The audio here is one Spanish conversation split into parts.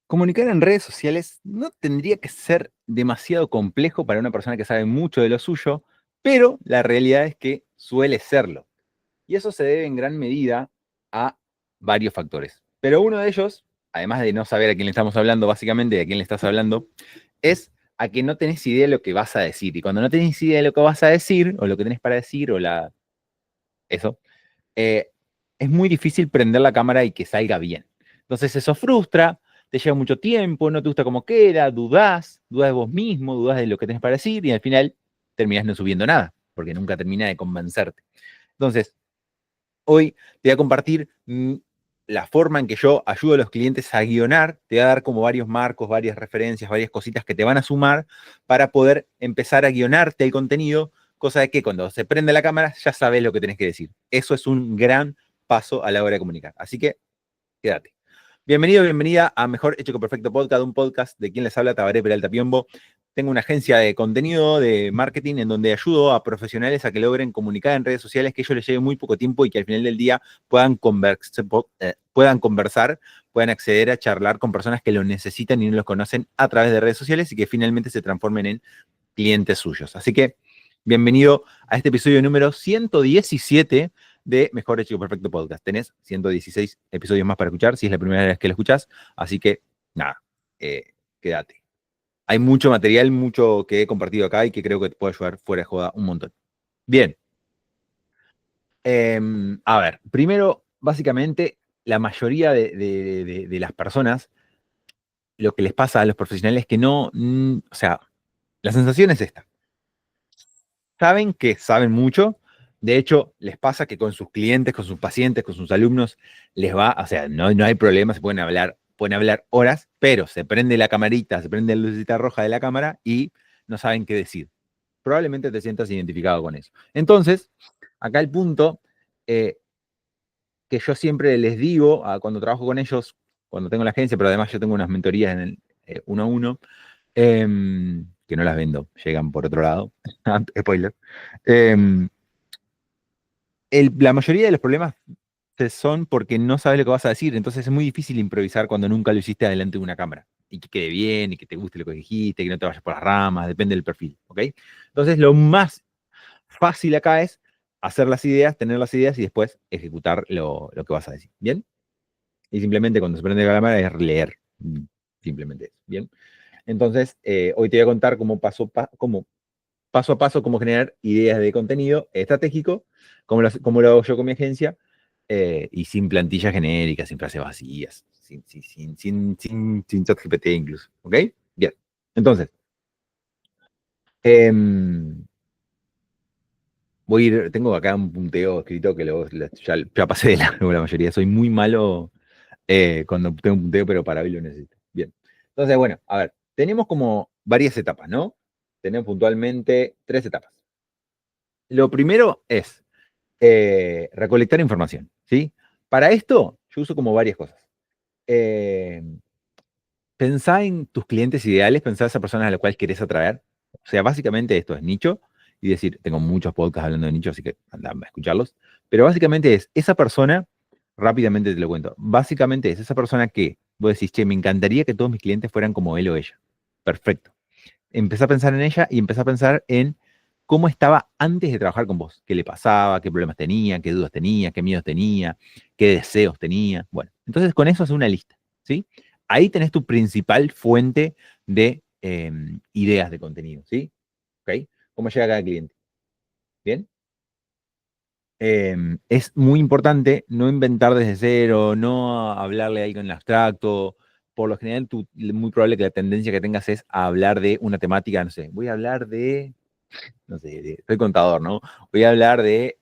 Comunicar en redes sociales no tendría que ser demasiado complejo para una persona que sabe mucho de lo suyo, pero la realidad es que suele serlo. Y eso se debe en gran medida a varios factores. Pero uno de ellos, además de no saber a quién le estamos hablando, básicamente de a quién le estás hablando, es a que no tenés idea de lo que vas a decir. Y cuando no tenés idea de lo que vas a decir, o lo que tenés para decir, eso, eh, es muy difícil prender la cámara y que salga bien. Entonces eso frustra, te lleva mucho tiempo, no te gusta cómo queda, dudás de vos mismo, dudás de lo que tenés para decir y al final terminás no subiendo nada, porque nunca termina de convencerte. Entonces, hoy te voy a compartir la forma en que yo ayudo a los clientes a guionar, te voy a dar como varios marcos, varias referencias, varias cositas que te van a sumar para poder empezar a guionarte el contenido, cosa de que cuando se prende la cámara ya sabes lo que tenés que decir. Eso es un gran paso a la hora de comunicar. Así que quédate. Bienvenido, bienvenida a Mejor Hecho que Perfecto Podcast, un podcast de quien les habla, Tabaré Peralta Piombo. Tengo una agencia de contenido, de marketing, en donde ayudo a profesionales a que logren comunicar en redes sociales, que ellos les lleve muy poco tiempo y que al final del día puedan conversar, puedan acceder a charlar con personas que lo necesitan y no los conocen a través de redes sociales y que finalmente se transformen en clientes suyos. Así que, bienvenido a este episodio número 117 de Mejor Hecho Perfecto Podcast. Tenés 116 episodios más para escuchar, si es la primera vez que lo escuchás. Así que, nada, quédate. Hay mucho material, mucho que he compartido acá y que creo que te puede ayudar fuera de joda un montón. Bien. A ver, primero, básicamente, la mayoría de las personas, lo que les pasa a los profesionales es que no, o sea, la sensación es esta. Saben que saben mucho. De hecho, les pasa que con sus clientes, con sus pacientes, con sus alumnos, les va, o sea, no hay problema, se pueden hablar horas, pero se prende la camarita, se prende la lucecita roja de la cámara y no saben qué decir. Probablemente te sientas identificado con eso. Entonces, acá el punto eh, que yo siempre les digo cuando trabajo con ellos, cuando tengo la agencia, pero además yo tengo unas mentorías en el uno a uno, que no las vendo, llegan por otro lado. Spoiler. Eh, la mayoría de los problemas son porque no sabes lo que vas a decir, entonces es muy difícil improvisar cuando nunca lo hiciste delante de una cámara y que quede bien y que te guste lo que dijiste, que no te vayas por las ramas, depende del perfil, ¿ok? Entonces lo más fácil acá es hacer las ideas, tener las ideas y después ejecutar lo que vas a decir, ¿bien? Y simplemente cuando se prende la cámara es leer, simplemente eso, ¿bien? Entonces, hoy te voy a contar paso a paso cómo generar ideas de contenido estratégico, cómo lo hago yo con mi agencia, y sin plantillas genéricas, sin frases vacías, sin ChatGPT incluso. ¿Ok? Bien. Entonces, em, tengo acá un punteo escrito que ya pasé de largo la mayoría. Soy muy malo cuando tengo un punteo, pero para hoy lo necesito. Bien. Entonces, bueno, a ver, tenemos como varias etapas, ¿no? Tenemos puntualmente tres etapas. Lo primero es recolectar información, ¿sí? Para esto, yo uso como varias cosas. Eh, Pensá en tus clientes ideales, pensá en esa persona a la cual querés atraer. O sea, básicamente esto es nicho, y decir, tengo muchos podcasts hablando de nicho, así que anda a escucharlos. Pero básicamente es esa persona, rápidamente te lo cuento, básicamente es esa persona que vos decís, che, me encantaría que todos mis clientes fueran como él o ella. Perfecto. Empecé a pensar en ella y empecé a pensar en cómo estaba antes de trabajar con vos, qué le pasaba, qué problemas tenía, qué dudas tenía, qué miedos tenía, qué deseos tenía. Bueno, entonces con eso haces una lista, ¿sí? Ahí tenés tu principal fuente de ideas de contenido, ¿sí? ¿Ok? ¿Cómo llega cada cliente? ¿Bien? Es muy importante no inventar desde cero, no hablarle a alguien en abstracto. Por lo general, muy probable que la tendencia que tengas es a hablar de una temática, no sé, voy a hablar de, no sé, soy contador, ¿no? Voy a hablar de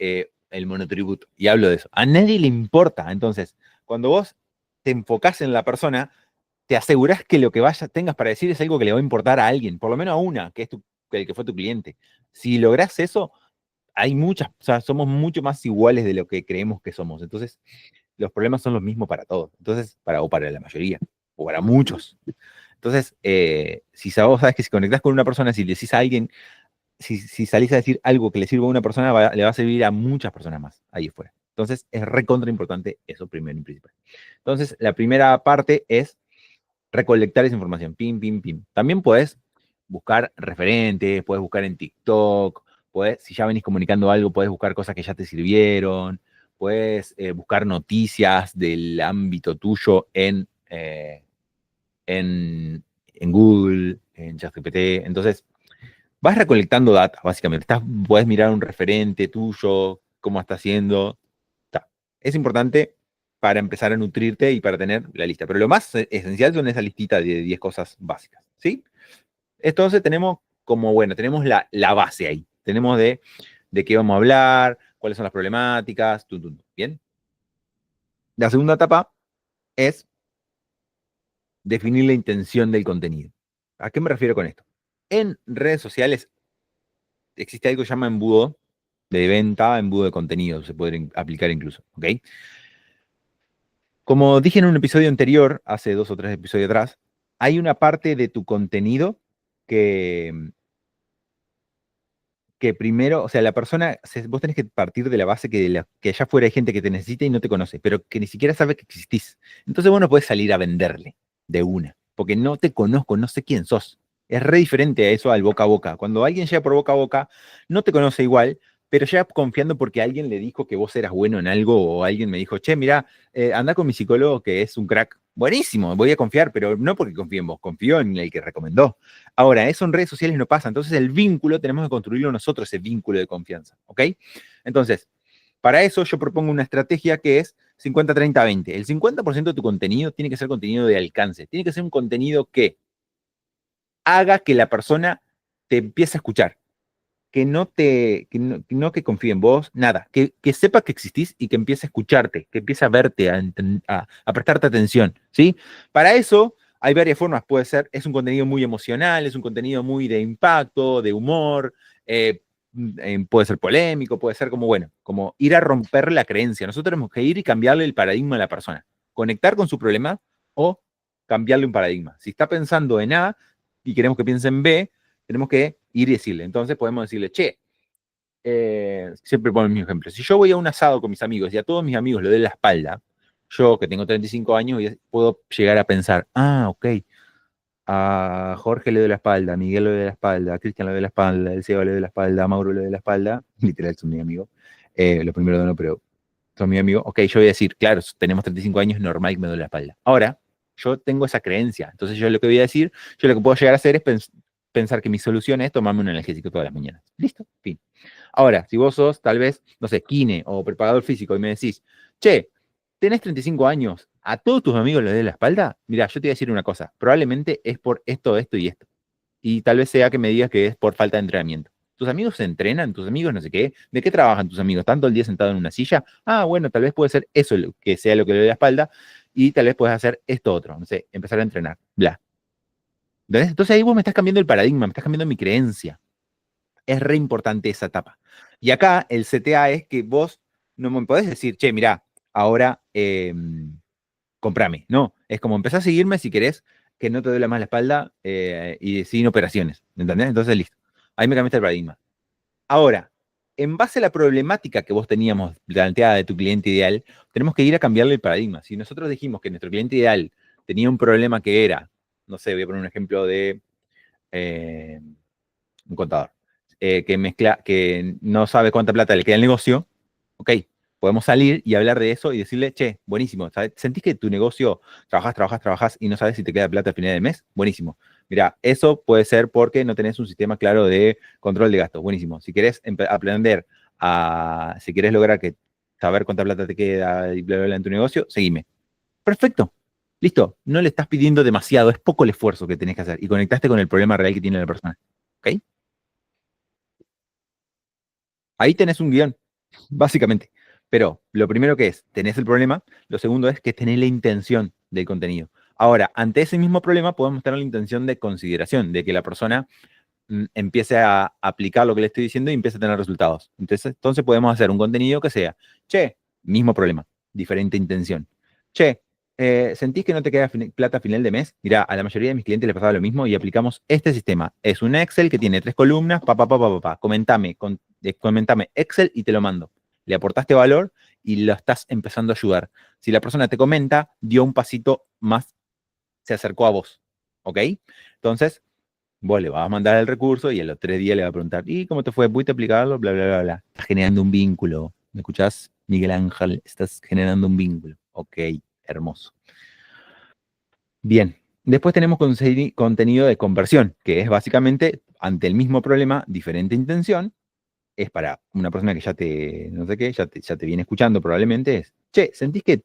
el monotributo y hablo de eso. A nadie le importa. Entonces, cuando vos te enfocás en la persona, te asegurás que lo que tengas para decir es algo que le va a importar a alguien, por lo menos a una, que es el que fue tu cliente. Si lográs eso, hay muchas, o sea, somos mucho más iguales de lo que creemos que somos. Entonces, los problemas son los mismos para todos. Entonces, o para la mayoría, o para muchos. Entonces, si vos sabes que si conectás con una persona, si le decís a alguien, si salís a decir algo que le sirva a una persona, le va a servir a muchas personas más ahí afuera. Entonces, es recontra importante eso primero y principal. Entonces, la primera parte es recolectar esa información, pim, pim, pim. También puedes buscar referentes, puedes buscar en TikTok, si ya venís comunicando algo, puedes buscar cosas que ya te sirvieron, puedes buscar noticias del ámbito tuyo en Google, en ChatGPT. Entonces, vas recolectando data, básicamente. Puedes mirar un referente tuyo, cómo está haciendo. Es importante para empezar a nutrirte y para tener la lista. Pero lo más esencial son esa listita de 10 cosas básicas, ¿sí? Entonces tenemos tenemos la base ahí. Tenemos de qué vamos a hablar, cuáles son las problemáticas, ¿bien? La segunda etapa es definir la intención del contenido. ¿A qué me refiero con esto? En redes sociales existe algo que se llama embudo de venta, embudo de contenido, se puede aplicar incluso, ¿ok? Como dije en un episodio anterior, hace 2 o 3 episodios atrás, hay una parte de tu contenido que, que primero, o sea, la persona, vos tenés que partir de la base que allá afuera hay gente que te necesita y no te conoce, pero que ni siquiera sabe que existís. Entonces vos no podés salir a venderle de una, porque no te conozco, no sé quién sos. Es re diferente a eso al boca a boca. Cuando alguien llega por boca a boca, no te conoce igual, pero llega confiando porque alguien le dijo que vos eras bueno en algo o alguien me dijo, che, mira, anda con mi psicólogo que es un crack. Buenísimo, voy a confiar, pero no porque confíe en vos, confío en el que recomendó. Ahora, eso en redes sociales no pasa, entonces el vínculo tenemos que construirlo nosotros, ese vínculo de confianza, ¿ok? Entonces, para eso yo propongo una estrategia que es 50-30-20. El 50% de tu contenido tiene que ser contenido de alcance, tiene que ser un contenido que haga que la persona te empiece a escuchar, que no que confíe en vos, nada, que sepa que existís y que empiece a escucharte, que empiece a verte, a prestarte atención, ¿sí? Para eso hay varias formas, puede ser, es un contenido muy emocional, es un contenido muy de impacto, de humor, puede ser polémico, puede ser como, bueno, como ir a romper la creencia. Nosotros tenemos que ir y cambiarle el paradigma a la persona, conectar con su problema o cambiarle un paradigma. Si está pensando en A y queremos que piense en B, tenemos que ir y decirle. Entonces podemos decirle, che, siempre pongo el mismo ejemplo. Si yo voy a un asado con mis amigos y a todos mis amigos le doy la espalda, yo que tengo 35 años puedo llegar a pensar, ok, a Jorge le doy la espalda, a Miguel le doy la espalda, a Cristian le doy la espalda, a Seba le doy la espalda, a Mauro le doy la espalda, literal son mi amigo, lo primero no, pero son mi amigo. Ok, yo voy a decir, claro, tenemos 35 años, normal que me doy la espalda. Ahora, yo tengo esa creencia, entonces yo lo que voy a decir, yo lo que puedo llegar a hacer es pensar que mi solución es tomarme un analgésico todas las mañanas. Listo, fin. Ahora, si vos sos tal vez, no sé, kine o preparador físico y me decís, che, tenés 35 años, ¿a todos tus amigos les doy la espalda? Mira, yo te voy a decir una cosa, probablemente es por esto, esto y esto. Y tal vez sea que me digas que es por falta de entrenamiento. ¿Tus amigos se entrenan? ¿Tus amigos no sé qué? ¿De qué trabajan tus amigos? ¿Tanto el día sentado en una silla? Bueno, tal vez puede ser eso que sea lo que le dé la espalda y tal vez puedas hacer esto otro, no sé, empezar a entrenar, bla. ¿Entendés? Entonces ahí vos me estás cambiando el paradigma, me estás cambiando mi creencia. Es re importante esa etapa. Y acá el CTA es que vos no me podés decir, che, mirá, ahora comprame. No, es como empezar a seguirme si querés que no te duele más la espalda y sin operaciones. ¿Entendés? Entonces, listo. Ahí me cambiaste el paradigma. Ahora, en base a la problemática que vos teníamos planteada de tu cliente ideal, tenemos que ir a cambiarle el paradigma. Si nosotros dijimos que nuestro cliente ideal tenía un problema que era, no sé, voy a poner un ejemplo de eh, un contador, que no sabe cuánta plata le queda al negocio, ok, podemos salir y hablar de eso y decirle, che, buenísimo, ¿sabes? ¿Sentís que tu negocio trabajas y no sabes si te queda plata al final del mes? Buenísimo. Mira, eso puede ser porque no tenés un sistema claro de control de gastos. Buenísimo. Si querés aprender si querés lograr saber cuánta plata te queda y bla, bla, bla en tu negocio, seguime. Perfecto. Listo. No le estás pidiendo demasiado, es poco el esfuerzo que tenés que hacer y conectaste con el problema real que tiene la persona. ¿Ok? Ahí tenés un guión, básicamente. Pero lo primero que es, tenés el problema, lo segundo es que tenés la intención del contenido. Ahora, ante ese mismo problema podemos tener la intención de consideración, de que la persona empiece a aplicar lo que le estoy diciendo y empiece a tener resultados. Entonces podemos hacer un contenido que sea, che, mismo problema, diferente intención. Che, ¿sentís que no te queda plata a final de mes? Mira, a la mayoría de mis clientes les pasaba lo mismo y aplicamos este sistema. Es un Excel que tiene 3 columnas, Comentame, comentame Excel y te lo mando. Le aportaste valor y lo estás empezando a ayudar. Si la persona te comenta, dio un pasito más se acercó a vos, ¿ok? Entonces, vos le vas a mandar el recurso y a los 3 días le va a preguntar, ¿y cómo te fue? ¿Pudiste aplicarlo? Bla, bla, bla, bla. Estás generando un vínculo. ¿Me escuchás, Miguel Ángel? Estás generando un vínculo. Ok, hermoso. Bien. Después tenemos contenido de conversión, que es básicamente, ante el mismo problema, diferente intención. Es para una persona que ya te, no sé qué, ya te viene escuchando probablemente, es, che, ¿sentís que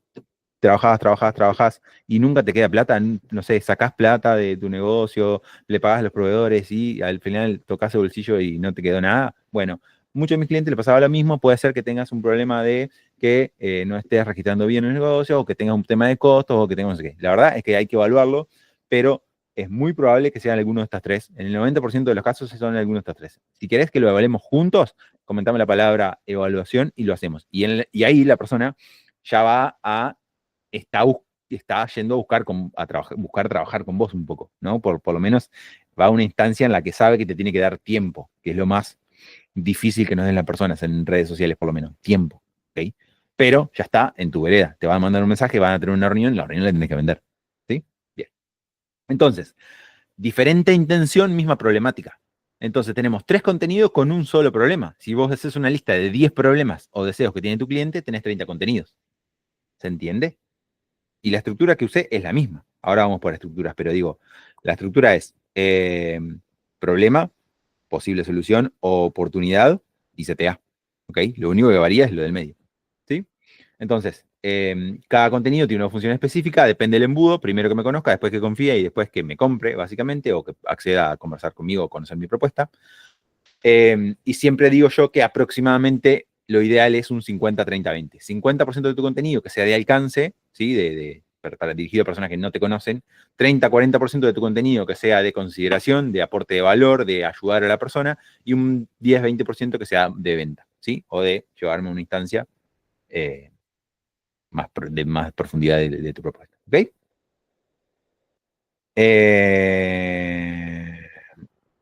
trabajás y nunca te queda plata? No sé, sacás plata de tu negocio, le pagás a los proveedores y al final tocas el bolsillo y no te quedó nada. Bueno, muchos de mis clientes le pasaba lo mismo, puede ser que tengas un problema de que no estés registrando bien el negocio o que tengas un tema de costos o que tengas no sé qué. La verdad es que hay que evaluarlo, pero es muy probable que sean alguno de estas tres. En el 90% de los casos son alguno de estas tres. Si querés que lo evaluemos juntos, comentame la palabra evaluación y lo hacemos. Y ahí la persona ya va a, está, está yendo a buscar trabajar con vos un poco, ¿no? Por lo menos va a una instancia en la que sabe que te tiene que dar tiempo, que es lo más difícil que nos den las personas en redes sociales, por lo menos, tiempo, ¿ok? Pero ya está en tu vereda, te van a mandar un mensaje, van a tener una reunión, la reunión la tenés que vender, ¿sí? Bien. Entonces, diferente intención, misma problemática. Entonces tenemos 3 contenidos con un solo problema. Si vos haces una lista de 10 problemas o deseos que tiene tu cliente, tenés 30 contenidos. ¿Se entiende? Y la estructura que usé es la misma. Ahora vamos por estructuras, pero digo, la estructura es problema, posible solución, oportunidad y CTA. ¿Ok? Lo único que varía es lo del medio. ¿Sí? Entonces, cada contenido tiene una función específica, depende del embudo, primero que me conozca, después que confíe y después que me compre, básicamente, o que acceda a conversar conmigo o conocer mi propuesta. Y siempre digo yo que aproximadamente lo ideal es un 50-30-20. 50% de tu contenido que sea de alcance, ¿sí? Para dirigido a personas que no te conocen. 30-40% de tu contenido que sea de consideración, de aporte de valor, de ayudar a la persona. Y un 10-20% que sea de venta, ¿sí? O de llevarme a una instancia eh, de más profundidad de tu propuesta. ¿Ok? Eh,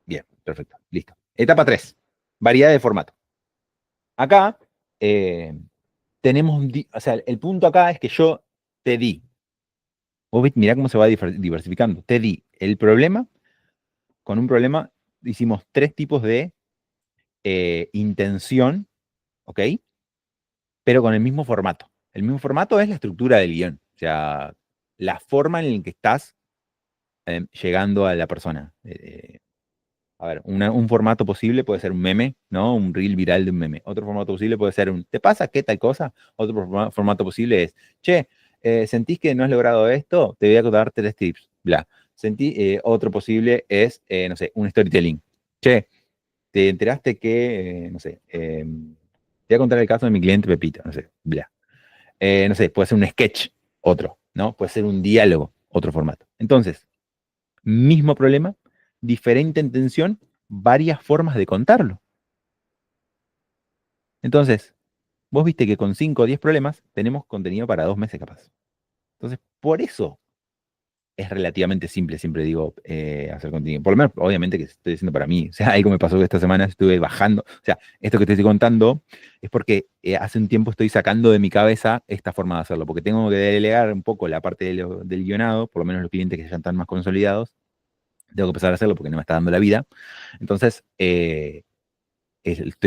Bien, perfecto. Listo. Etapa 3. Variedad de formato. Acá eh, tenemos, o sea, el punto acá es que yo te di, vos mirá cómo se va diversificando, te di el problema, con un problema hicimos 3 tipos de intención, ¿ok? Pero con el mismo formato. El mismo formato es la estructura del guión, o sea, la forma en la que estás llegando a la persona. A ver, un formato posible puede ser un meme, ¿no? Un reel viral de un meme. Otro formato posible puede ser un, ¿te pasa qué tal cosa? Otro formato posible es, che, ¿sentís que no has logrado esto? Te voy a dar 3 tips, bla. Otro posible es, no sé, un storytelling. Che, ¿te enteraste que, no sé, te voy a contar el caso de mi cliente Pepito, no sé, bla. No sé, puede ser un sketch, otro, ¿no? Puede ser un diálogo, otro formato. Entonces, mismo problema, diferente intención, varias formas de contarlo. Entonces, vos viste que con 5 o 10 problemas tenemos contenido para 2 meses capaz. Entonces, por eso es relativamente simple, siempre digo, hacer contenido. Por lo menos, obviamente, que estoy diciendo para mí. O sea, algo me pasó que esta semana estuve bajando. O sea, esto que te estoy contando es porque hace un tiempo estoy sacando de mi cabeza esta forma de hacerlo, porque tengo que delegar un poco la parte del guionado, por lo menos los clientes que ya están más consolidados. Tengo que empezar a hacerlo porque no me está dando la vida. Entonces, estoy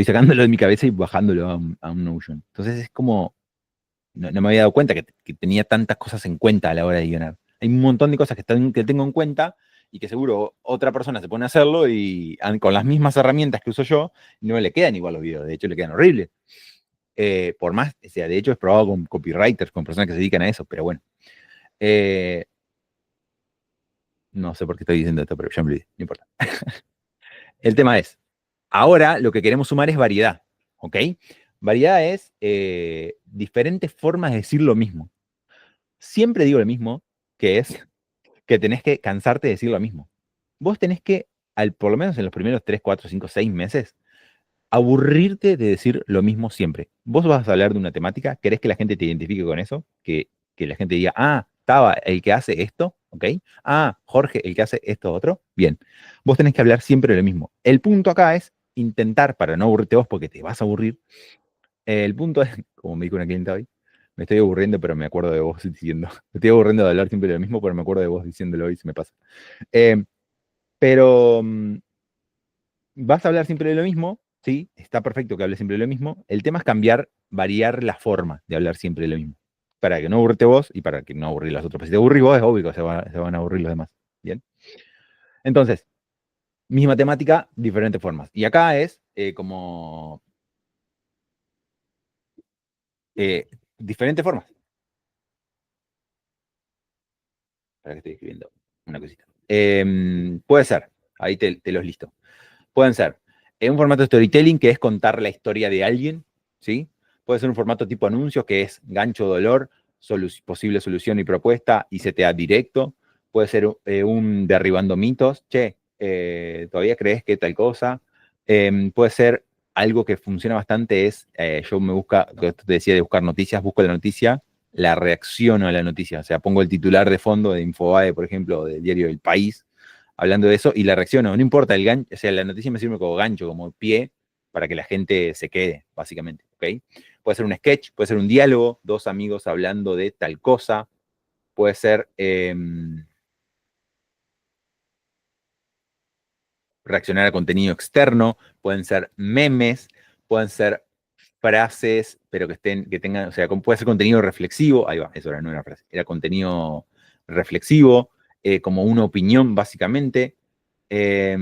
sacándolo de mi cabeza y bajándolo a un Notion. Entonces es como, no me había dado cuenta que tenía tantas cosas en cuenta a la hora de guionar. Hay un montón de cosas que tengo en cuenta y que seguro otra persona se pone a hacerlo y con las mismas herramientas que uso yo, no le quedan igual los videos, de hecho le quedan horribles. Por más, o sea, de hecho es probado con copywriters, con personas que se dedican a eso, pero bueno. Eh, no sé por qué estoy diciendo esto, pero ya me olvidé, no importa. El tema es, ahora lo que queremos sumar es variedad, ¿ok? Variedad es diferentes formas de decir lo mismo. Siempre digo lo mismo, que es que tenés que cansarte de decir lo mismo. Vos tenés que, por lo menos en los primeros 3, 4, 5, 6 meses, aburrirte de decir lo mismo siempre. Vos vas a hablar de una temática, querés que la gente te identifique con eso, que la gente diga, ah, estaba el que hace esto, ¿ok? Ah, Jorge, el que hace esto otro. Bien, vos tenés que hablar siempre de lo mismo. El punto acá es intentar, para no aburrirte vos, porque te vas a aburrir, el punto es, como me dijo una clienta hoy, Me estoy aburriendo, pero me acuerdo de vos diciendo. Me estoy aburriendo de hablar siempre de lo mismo, pero me acuerdo de vos diciéndolo y se me pasa. Eh, pero vas a hablar siempre de lo mismo, sí, está perfecto que hables siempre de lo mismo. El tema es cambiar, variar la forma de hablar siempre de lo mismo. Para que no aburrite vos y para que no aburrir los otros. Pues si te aburrís vos, es obvio que se van a aburrir los demás. Bien. Entonces, misma temática, diferentes formas. Y acá es como diferentes formas. Para que estoy escribiendo una cosita. Puede ser, ahí te los listo. Pueden ser en un formato de storytelling, que es contar la historia de alguien, ¿sí? Puede ser un formato tipo anuncios, que es gancho, dolor, posible solución y propuesta, y CTA directo. Puede ser un derribando mitos, che, ¿todavía crees que tal cosa? Puede ser algo que funciona bastante, yo que te decía de buscar noticias, busco la noticia, la reacciono a la noticia, o sea, pongo el titular de fondo de Infobae, por ejemplo, o del diario El País, hablando de eso y la reacciono. No importa el gancho, o sea, la noticia me sirve como gancho, como pie, para que la gente se quede, básicamente. ¿Ok? Puede ser un sketch, puede ser un diálogo, dos amigos hablando de tal cosa, puede ser reaccionar a contenido externo, pueden ser memes, pueden ser frases, pero que tengan, o sea, puede ser contenido reflexivo, ahí va, eso era, no era frase, era contenido reflexivo, como una opinión, básicamente. Eh,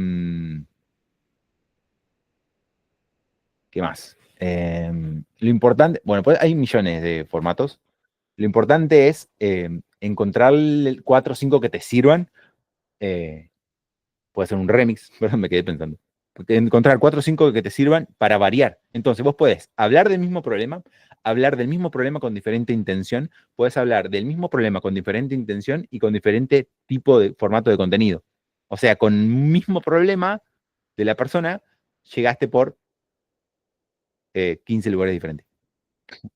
¿Qué más? Lo importante, bueno, pues hay millones de formatos. Lo importante es encontrar 4 o 5 que te sirvan. eh, Puede ser un remix, perdón, me quedé pensando. Encontrar 4 o 5 que te sirvan para variar. Entonces, vos podés hablar del mismo problema con diferente intención, puedes hablar del mismo problema con diferente intención y con diferente tipo de formato de contenido. O sea, con un mismo problema de la persona, llegaste por 15 lugares diferentes.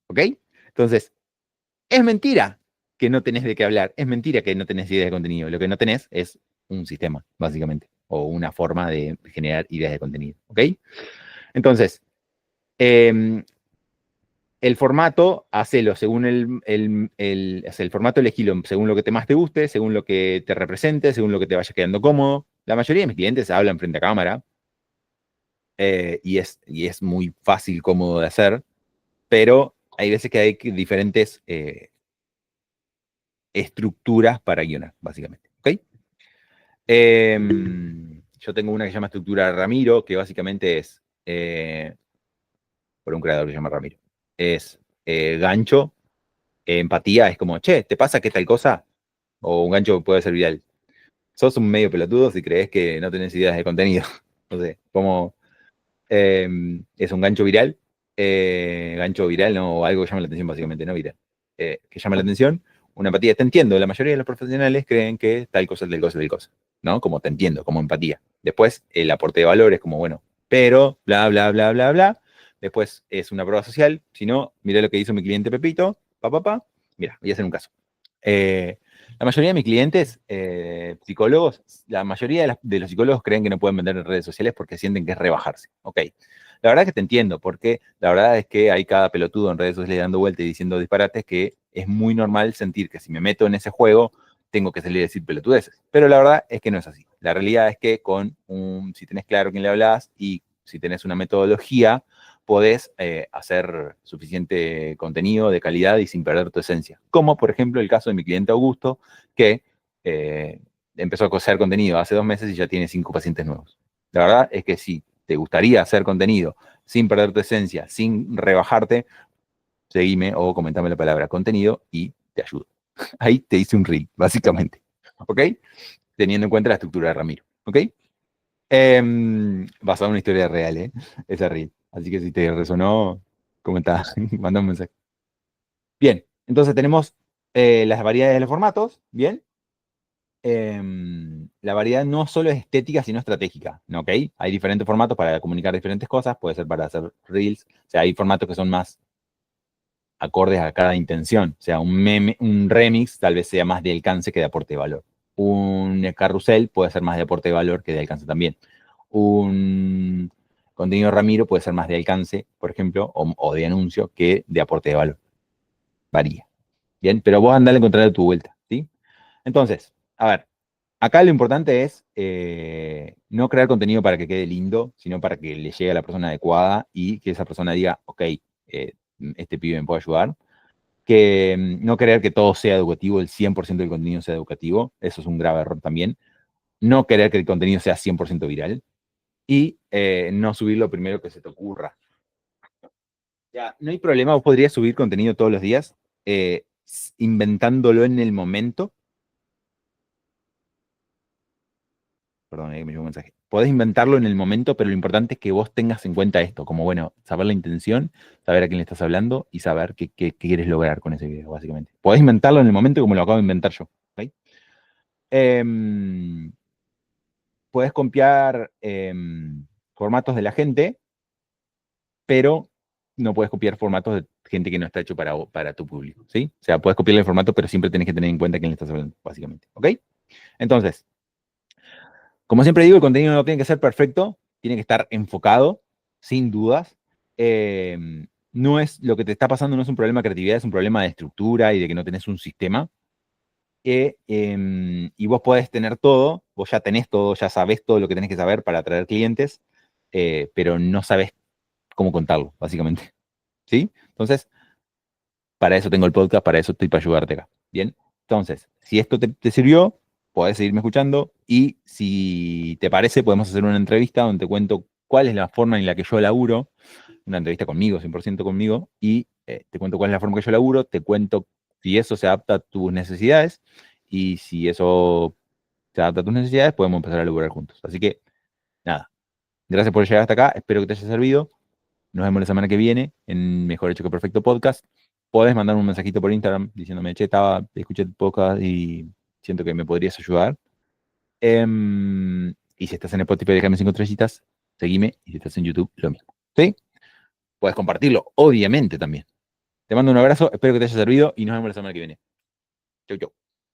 ¿Ok? Entonces, es mentira que no tenés de qué hablar, es mentira que no tenés ideas de contenido. Lo que no tenés es un sistema, básicamente, o una forma de generar ideas de contenido. ¿Ok? Entonces, eh, el formato, hacelo según el formato, elegilo según lo que más te guste, según lo que te represente, según lo que te vaya quedando cómodo. La mayoría de mis clientes hablan frente a cámara y es muy fácil, cómodo de hacer, pero hay veces que hay diferentes estructuras para guionar, básicamente. ¿Ok? Yo tengo una que se llama estructura Ramiro, que básicamente es, por un creador que se llama Ramiro, es gancho, empatía, es como, che, ¿te pasa que tal cosa? O un gancho puede ser viral. Sos un medio pelotudo si crees que no tenés ideas de contenido. No sé, como es un gancho viral, ¿no? O algo que llama la atención, básicamente, no viral. Que llama la atención, una empatía. Te entiendo, la mayoría de los profesionales creen que tal cosa es del cosa, ¿no? Como te entiendo, como empatía. Después, el aporte de valor es como, bueno, pero, bla, bla, bla, bla, bla. Después es una prueba social. Si no, mira lo que hizo mi cliente Pepito, Mira, voy a hacer un caso. Eh, la mayoría de mis clientes, psicólogos, la mayoría de los psicólogos creen que no pueden vender en redes sociales porque sienten que es rebajarse. Ok, la verdad es que te entiendo, porque la verdad es que hay cada pelotudo en redes sociales dando vueltas y diciendo disparates que es muy normal sentir que si me meto en ese juego tengo que salir a decir pelotudeces. Pero la verdad es que no es así. La realidad es que si tenés claro quién le hablas y si tenés una metodología, podés hacer suficiente contenido de calidad y sin perder tu esencia. Como, por ejemplo, el caso de mi cliente Augusto, que eh, empezó a hacer contenido hace 2 meses y ya tiene 5 pacientes nuevos. La verdad es que si te gustaría hacer contenido sin perder tu esencia, sin rebajarte, seguime o comentame la palabra contenido y te ayudo. Ahí te hice un reel, básicamente. ¿Ok? Teniendo en cuenta la estructura de Ramiro. ¿Ok? Basado en una historia real, ¿eh? Esa reel. Así que si te resonó, comenta, manda un mensaje. Bien, entonces tenemos las variedades de los formatos, ¿bien? La variedad no solo es estética, sino estratégica, ¿no? ¿Ok? Hay diferentes formatos para comunicar diferentes cosas, puede ser para hacer reels, o sea, hay formatos que son más acordes a cada intención, o sea, un meme, un remix tal vez sea más de alcance que de aporte de valor. Un carrusel puede ser más de aporte de valor que de alcance también. Un contenido Ramiro puede ser más de alcance, por ejemplo, o de anuncio que de aporte de valor. varía. Bien, pero vos andale a encontrar a tu vuelta, ¿sí? Entonces, a ver, acá lo importante es no crear contenido para que quede lindo, sino para que le llegue a la persona adecuada y que esa persona diga, ok, este pibe me puede ayudar. Que no querer que todo sea educativo, el 100% del contenido sea educativo, eso es un grave error también. No querer que el contenido sea 100% viral y no subir lo primero que se te ocurra. Ya, no hay problema, vos podrías subir contenido todos los días, inventándolo en el momento. Perdón, me llegó un mensaje. Podés inventarlo en el momento, pero lo importante es que vos tengas en cuenta esto, como bueno, saber la intención, saber a quién le estás hablando y saber qué quieres lograr con ese video, básicamente. Podés inventarlo en el momento como lo acabo de inventar yo. ¿Ok? Em, Puedes copiar formatos de la gente, pero no puedes copiar formatos de gente que no está hecho para tu público, ¿sí? O sea, puedes copiar el formato, pero siempre tienes que tener en cuenta quién le estás hablando, básicamente, ¿ok? Entonces, como siempre digo, el contenido no tiene que ser perfecto, tiene que estar enfocado, sin dudas. No es lo que te está pasando, no es un problema de creatividad, es un problema de estructura y de que no tenés un sistema. Y vos podés tener todo, vos ya tenés todo, ya sabés todo lo que tenés que saber para atraer clientes, pero no sabés cómo contarlo, básicamente. ¿Sí? Entonces, para eso tengo el podcast, para eso estoy para ayudarte acá. Bien. Entonces, si esto te sirvió, podés seguirme escuchando y si te parece, podemos hacer una entrevista donde te cuento cuál es la forma en la que yo laburo, una entrevista conmigo, 100% conmigo, y te cuento cuál es la forma que yo laburo, te cuento si eso se adapta a tus necesidades y si eso se adapta a tus necesidades, podemos empezar a laburar juntos. Así que, nada, gracias por llegar hasta acá, espero que te haya servido. Nos vemos la semana que viene en Mejor Hecho que Perfecto Podcast. Podés mandar un mensajito por Instagram diciéndome, che, escuché el podcast y siento que me podrías ayudar. Y si estás en Spotify, déjame 5 estrellitas, seguime. Y si estás en YouTube, lo mismo. ¿Sí? Puedes compartirlo, obviamente también. Te mando un abrazo, espero que te haya servido y nos vemos la semana que viene. Chau, chau.